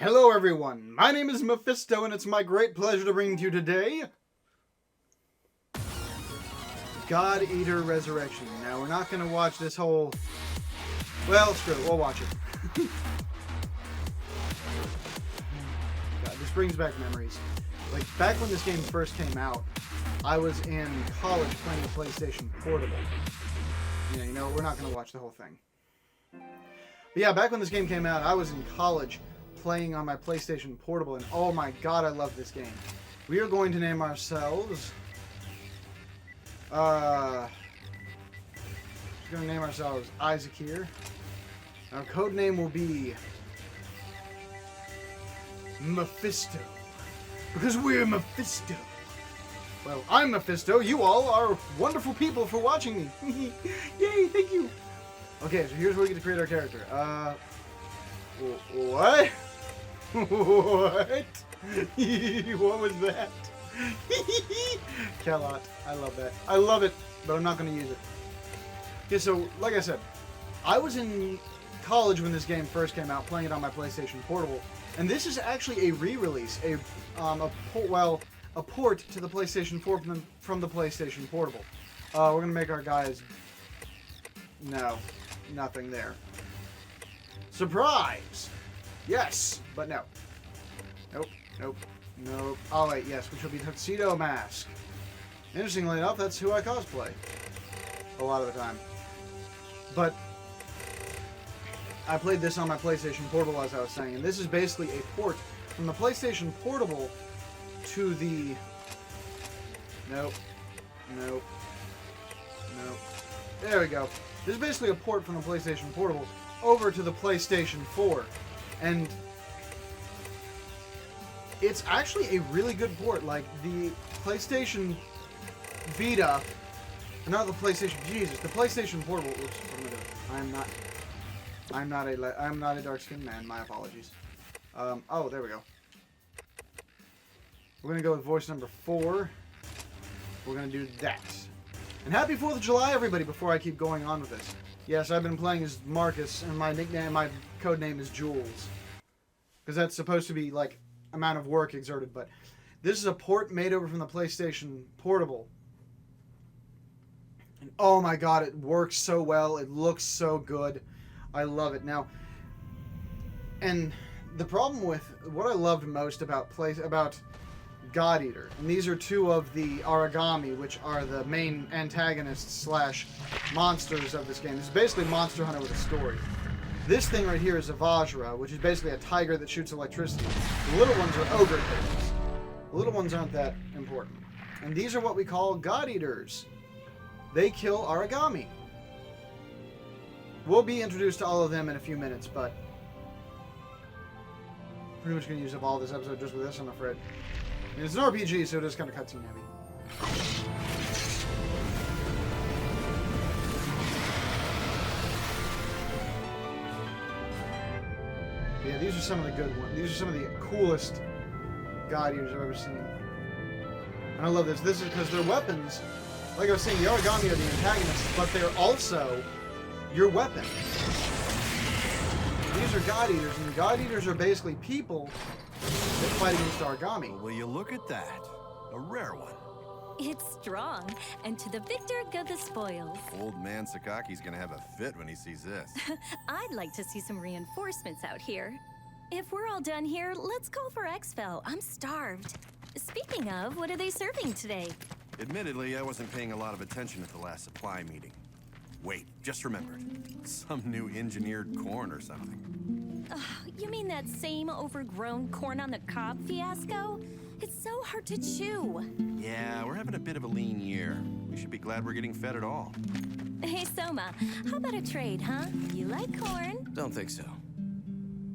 Hello everyone, my name is Mephisto and it's my great pleasure to bring to you today God Eater Resurrection. Now we're not going to watch this whole... Well, screw it, we'll watch it. God, this brings back memories. Like, back when this game first came out, I was in college playing a PlayStation Portable. Yeah, you know, we're not going to watch the whole thing. But yeah, back when this game came out, I was in college playing on my PlayStation Portable, and oh my god, I love this game. We are going to name ourselves... we're going to name ourselves Isaac here. Our code name will be... Mephisto. Because we're Mephisto. Well, I'm Mephisto. You all are wonderful people for watching me. Yay, thank you. Okay, so here's where we get to create our character. What? What? What was that? Callot. I love that. I love it, but I'm not going to use it. Okay, so, like I said, I was in college when this game first came out, playing it on my PlayStation Portable, and this is actually a re-release, a port to the PlayStation 4 from the PlayStation Portable. We're going to make our guys... No. Nothing there. Surprise! Yes, but no. Nope, nope, nope. Oh wait, yes, which will be Tuxedo Mask. Interestingly enough, that's who I cosplay. A lot of the time. But I played this on my PlayStation Portable, as I was saying, and this is basically a port from the PlayStation Portable to the... Nope. Nope. Nope. There we go. This is basically a port from the PlayStation Portable over to the PlayStation 4. And it's actually a really good port. Like, the PlayStation Vita... Not the PlayStation... Jesus, the PlayStation Portable... Oops, what am I doing? I'm not a dark-skinned man. My apologies. Oh, there we go. We're going to go with voice number 4. We're going to do that. And happy 4th of July, everybody, before I keep going on with this. Yes, I've been playing as Marcus, and my code name is Jules. Because that's supposed to be, like, amount of work exerted, but this is a port made over from the PlayStation Portable. And oh my god, it works so well. It looks so good. I love it. Now, and the problem with what I loved most about God Eater, and these are two of the Origami, which are the main antagonists slash monsters of this game. This is basically Monster Hunter with a story. This thing right here is a Vajra, which is basically a tiger that shoots electricity. The little ones are ogre things. The little ones aren't that important. And these are what we call God Eaters. They kill Origami. We'll be introduced to all of them in a few minutes, but pretty much going to use up all this episode just with this, I'm afraid. I mean, it's an RPG, so it is kind of cutscene heavy. Yeah, these are some of the good ones. These are some of the coolest God Eaters I've ever seen. And I love this. This is because their weapons, like I was saying, the Origami are the antagonists, but they're also your weapon. These are God Eaters, and God Eaters are basically people that fight against Origami. Will you look at that? A rare one. It's strong, and to the victor go the spoils. Old man Tsubaki's gonna have a fit when he sees this. I'd like to see some reinforcements out here. If we're all done here, let's call for Exfil. I'm starved. Speaking of, what are they serving today? Admittedly, I wasn't paying a lot of attention at the last supply meeting. Wait, just remembered. Some new engineered corn or something. You mean that same overgrown corn on the cob fiasco? It's so hard to chew. Yeah, we're having a bit of a lean year. We should be glad we're getting fed at all. Hey, Soma, how about a trade, huh? You like corn? Don't think so.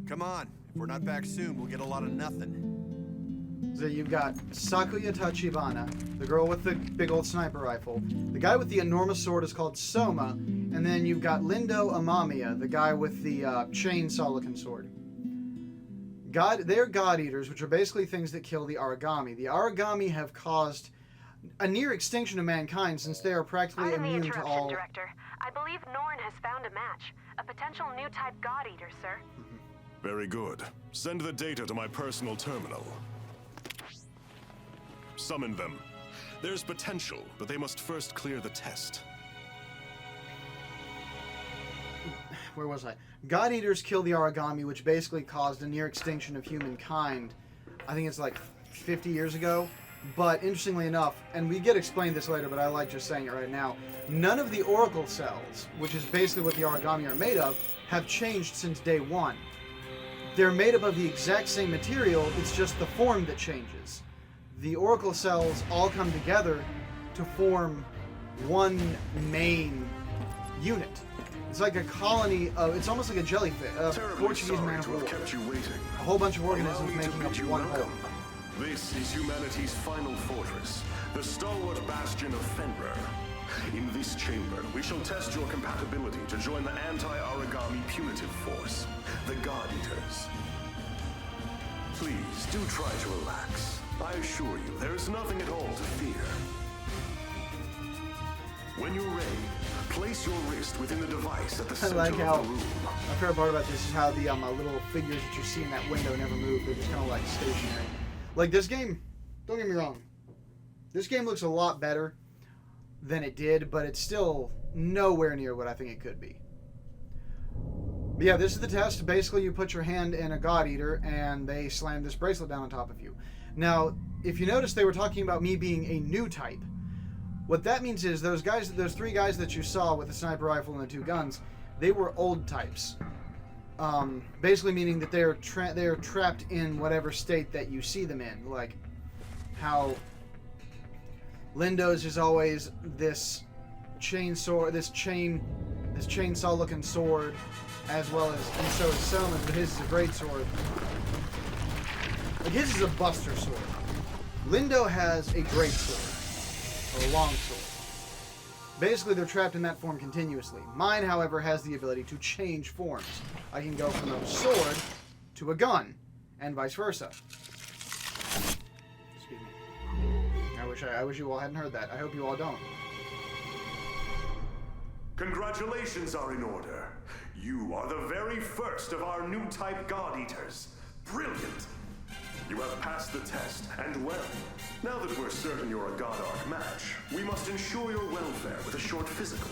Come on. If we're not back soon, we'll get a lot of nothing. So you've got Sakuya Tachibana, the girl with the big old sniper rifle. The guy with the enormous sword is called Soma. And then you've got Lindo Amamiya, the guy with the chainsaw-looking sword. They're God Eaters, which are basically things that kill the Origami. The Origami have caused a near extinction of mankind since they are practically immune to all... Director. I believe Norn has found a match. A potential new type God Eater, sir. Very good. Send the data to my personal terminal. Summon them. There's potential, but they must first clear the test. Where was I? God Eaters kill the Origami, which basically caused a near extinction of humankind. I think it's like 50 years ago. But interestingly enough, and we get explained this later, but I like just saying it right now, none of the Oracle cells, which is basically what the Origami are made of, have changed since day one. They're made up of the exact same material, it's just the form that changes. The Oracle cells all come together to form one main unit. It's like a colony of, it's almost like a jellyfish, a Portuguese man of war. Kept you waiting. A whole bunch of organisms making up one whole. This is humanity's final fortress, the stalwart bastion of Fenrir. In this chamber, we shall test your compatibility to join the anti-Origami punitive force, the God Eaters. Please, do try to relax. I assure you, there is nothing at all to fear. When you're ready, place your wrist within the device at the center of the room. My favorite part about this is how the little figures that you see in that window never move. They're just kind of like stationary. Like this game, don't get me wrong, this game looks a lot better than it did, but it's still nowhere near what I think it could be. But yeah, this is the test. Basically, you put your hand in a God Eater, and they slam this bracelet down on top of you. Now, if you notice, they were talking about me being a new type. What that means is those three guys that you saw with the sniper rifle and the two guns, they were old types. Basically meaning that they are trapped in whatever state that you see them in. Like how Lindo's is always this chainsaw, this chainsaw-looking sword, as well as, and so is Selma's, but his is a great sword. Like his is a buster sword. Lindo has a great sword, or a long sword. Basically, they're trapped in that form continuously. Mine, however, has the ability to change forms. I can go from a sword to a gun, and vice versa. Excuse me. I wish you all hadn't heard that. I hope you all don't. Congratulations are in order. You are the very first of our new type God Eaters. Brilliant! You have passed the test, and well. Now that we're certain you're a God Arc match, we must ensure your welfare with a short physical.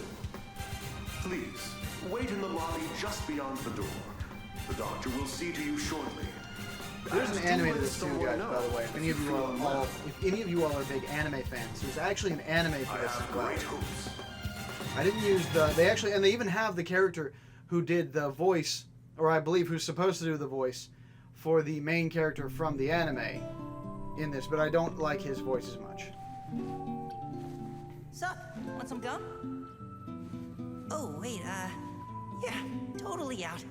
Please, wait in the lobby just beyond the door. The doctor will see to you shortly. There's an anime to this too, guys, by the way. If any of you all are big anime fans, there's actually an anime for this as well. Great hopes. I didn't use and they even have the character who did the voice, or I believe who's supposed to do the voice for the main character from the anime in this, but I don't like his voice as much. Sup? Want some gum? Oh, wait, yeah, totally out.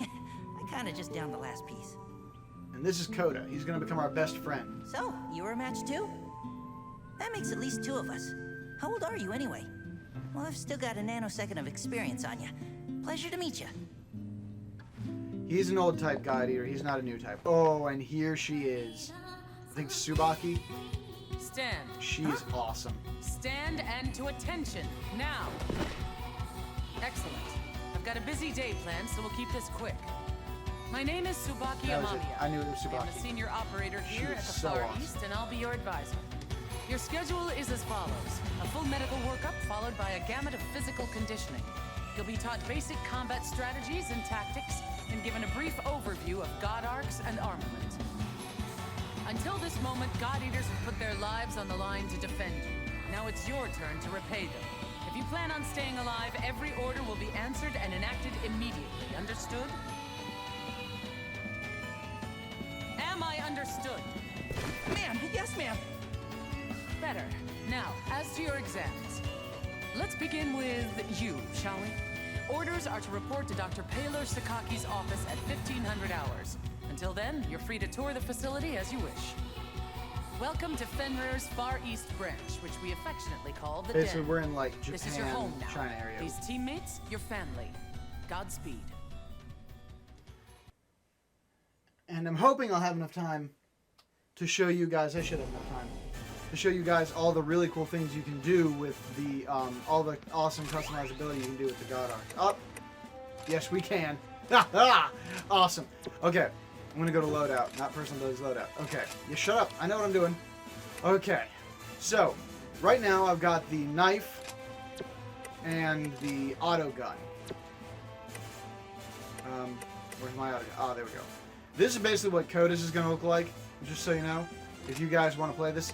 I kinda just downed the last piece. And this is Coda. He's gonna become our best friend. So, you were a match too? That makes at least two of us. How old are you anyway? Well, I've still got a nanosecond of experience on you. Pleasure to meet you. He's an old type God Eater. He's not a new type. Oh, and here she is. I think Tsubaki. Stand. She's awesome. Stand and to attention, now. Excellent. I've got a busy day planned, so we'll keep this quick. My name is Tsubaki That was it. Amamiya. I knew it was I'm the Tsubaki. senior operator She here is at the so Far awesome. East, and I'll be your advisor. Your schedule is as follows. A full medical workup followed by a gamut of physical conditioning. You'll be taught basic combat strategies and tactics, and given a brief overview of God Arcs and armament. Until this moment, God Eaters have put their lives on the line to defend you. Now it's your turn to repay them. If you plan on staying alive, every order will be answered and enacted immediately. Understood? Am I understood? Ma'am, yes, ma'am. Better. Now, as to your exams. Let's begin with you, shall we? Orders are to report to Dr. Paler Sakaki's office at 1500 hours. Until then, you're free to tour the facility as you wish. Welcome to Fenrir's Far East branch, which we affectionately call the Basically, Den. we're in like Japan, This is your home now. China area. These teammates, your family. Godspeed. And I'm hoping I'll have enough time to show you guys. I should have enough time to show you guys all the really cool things you can do with the all the awesome customizability you can do with the God Arc. Oh, yes, we can. Awesome. Okay, I'm gonna go to loadout, not personal abilities loadout. Okay, you shut up. I know what I'm doing. Okay, so right now I've got the knife and the auto gun. Where's my auto gun? Oh, there we go. This is basically what Coda's is gonna look like. Just so you know, if you guys want to play this,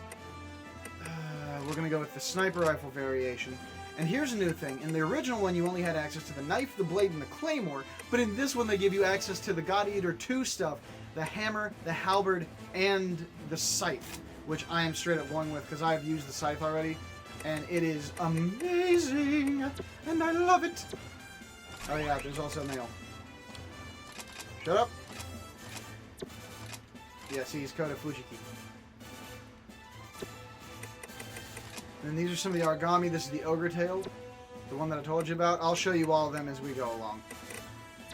we're gonna go with the sniper rifle variation. And here's a new thing. In the original one, you only had access to the knife, the blade, and the claymore. But in this one, they give you access to the God Eater 2 stuff. The hammer, the halberd, and the scythe. Which I am straight up going with because I've used the scythe already. And it is amazing. And I love it. Oh yeah, there's also mail. Shut up. Yeah, see, he's Koda Fujiki. And these are some of the origami. This is the ogre tail, the one that I told you about. I'll show you all of them as we go along.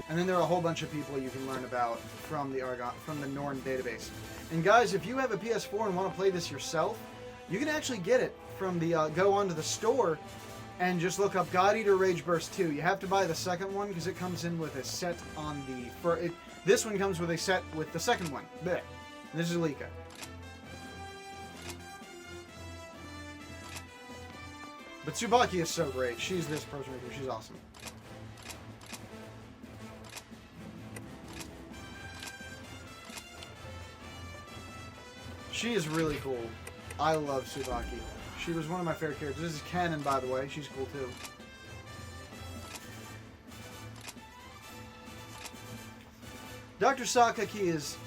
And then there are a whole bunch of people you can learn about from the Norn database. And guys, if you have a PS4 and want to play this yourself, you can actually get it from the go onto the store and just look up God Eater Rage Burst 2. You have to buy the second one because it comes in with a set on the this one comes with a set with the second one. Blech. This is Lika. But Tsubaki is so great. She's this person right here. She's awesome. She is really cool. I love Tsubaki. She was one of my favorite characters. This is Canon, by the way. She's cool too. Dr. Sakaki is...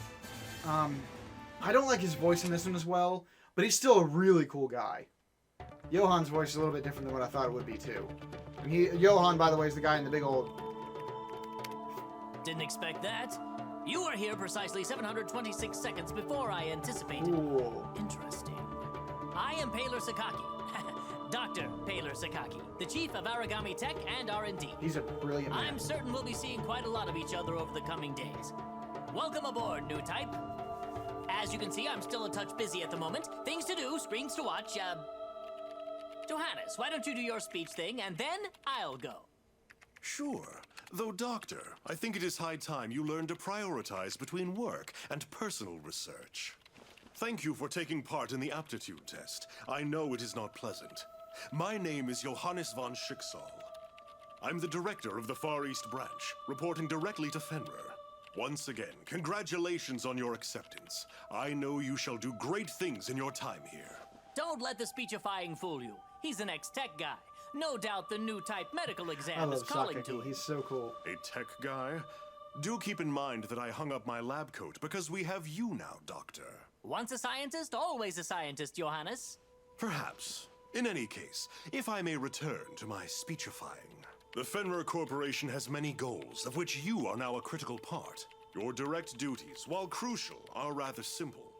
I don't like his voice in this one as well, but he's still a really cool guy. Johan's voice is a little bit different than what I thought it would be, too. And Johan, by the way, is the guy in the big old... Didn't expect that. You are here precisely 726 seconds before I anticipated. Ooh. Interesting. I am Paler Sakaki. Dr. Paler Sakaki, the chief of Origami Tech and R&D. He's a brilliant man. I'm certain we'll be seeing quite a lot of each other over the coming days. Welcome aboard, new type. As you can see, I'm still a touch busy at the moment. Things to do, screens to watch. Johannes, why don't you do your speech thing, and then I'll go. Sure. Though, Doctor, I think it is high time you learn to prioritize between work and personal research. Thank you for taking part in the aptitude test. I know it is not pleasant. My name is Johannes von Schicksal. I'm the director of the Far East Branch, reporting directly to Fenrir. Once again, congratulations on your acceptance. I know you shall do great things in your time here. Don't let the speechifying fool you. He's an ex-tech guy. No doubt the new type medical I exam is love calling to Sakaki. him. He's so cool. A tech guy? Do keep in mind that I hung up my lab coat because we have you now, Doctor. Once a scientist, always a scientist, Johannes. Perhaps. In any case, if I may return to my speechifying. The Fenrir Corporation has many goals, of which you are now a critical part. Your direct duties, while crucial, are rather simple.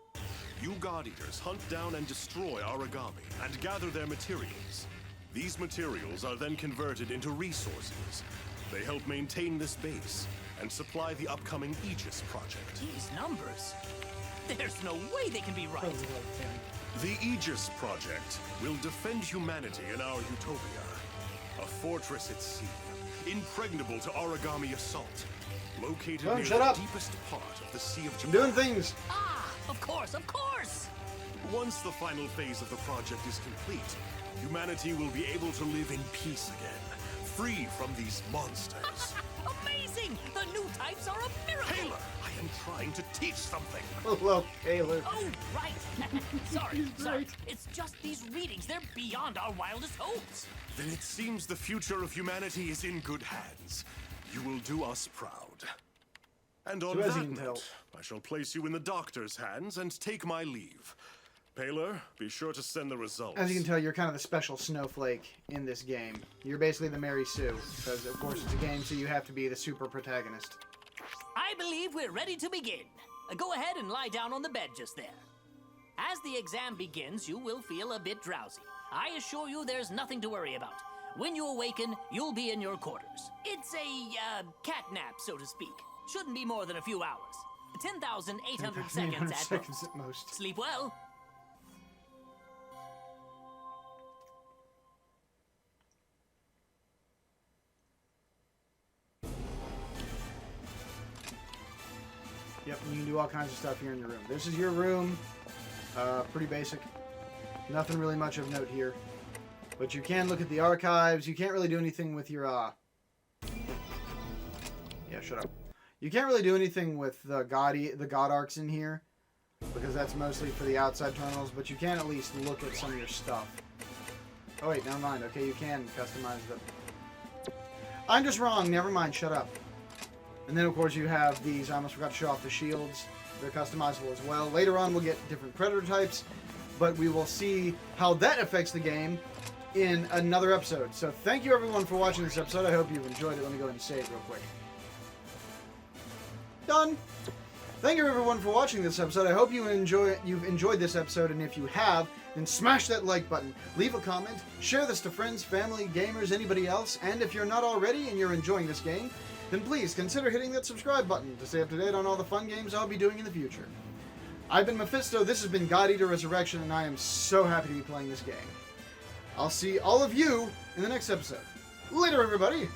You God Eaters hunt down and destroy origami and gather their materials. These materials are then converted into resources. They help maintain this base and supply the upcoming Aegis project. These numbers. There's no way they can be right. The Aegis project will defend humanity in our utopia. A fortress at sea, impregnable to origami assault. Located near shut the up. deepest part of the Sea of I'm Japan. doing things. Ah, of course, of course! Once the final phase of the project is complete, humanity will be able to live in peace again, free from these monsters. Amazing! The new types are a miracle! Taylor, I am trying to teach something. Hello, Taylor. Oh, right. sorry. right. It's just these readings. They're beyond our wildest hopes. Then it seems the future of humanity is in good hands. You will do us proud. And on So as that you can tell- note, I shall place you in the doctor's hands and take my leave. Paler, be sure to send the results. As you can tell, you're kind of the special snowflake in this game. You're basically the Mary Sue, because of course it's a game, so you have to be the super protagonist. I believe we're ready to begin. Go ahead and lie down on the bed just there. As the exam begins, you will feel a bit drowsy. I assure you there's nothing to worry about. When you awaken, you'll be in your quarters. It's a, cat nap, so to speak. Shouldn't be more than a few hours. 10,800 seconds at seconds most. at most. Sleep well. do all kinds of stuff here in your room. This is your room. Pretty basic. Nothing really much of note here. But you can look at the archives. You can't really do anything with your, Yeah, shut up. You can't really do anything with the God arcs in here, because that's mostly for the outside terminals, but you can at least look at some of your stuff. Oh wait, never mind. Okay, you can customize the... I'm just wrong. Never mind. Shut up. And then, of course, you have these. I almost forgot to show off the shields. They're customizable as well. Later on, we'll get different predator types, but we will see how that affects the game in another episode. So thank you, everyone, for watching this episode. I hope you've enjoyed it. Let me go ahead and save real quick. Done. Thank you, everyone, for watching this episode. I hope you've enjoyed this episode, and if you have, then smash that like button, leave a comment, share this to friends, family, gamers, anybody else, and if you're not already and you're enjoying this game, then please consider hitting that subscribe button to stay up to date on all the fun games I'll be doing in the future. I've been Mephisto, this has been God Eater Resurrection, and I am so happy to be playing this game. I'll see all of you in the next episode. Later, everybody!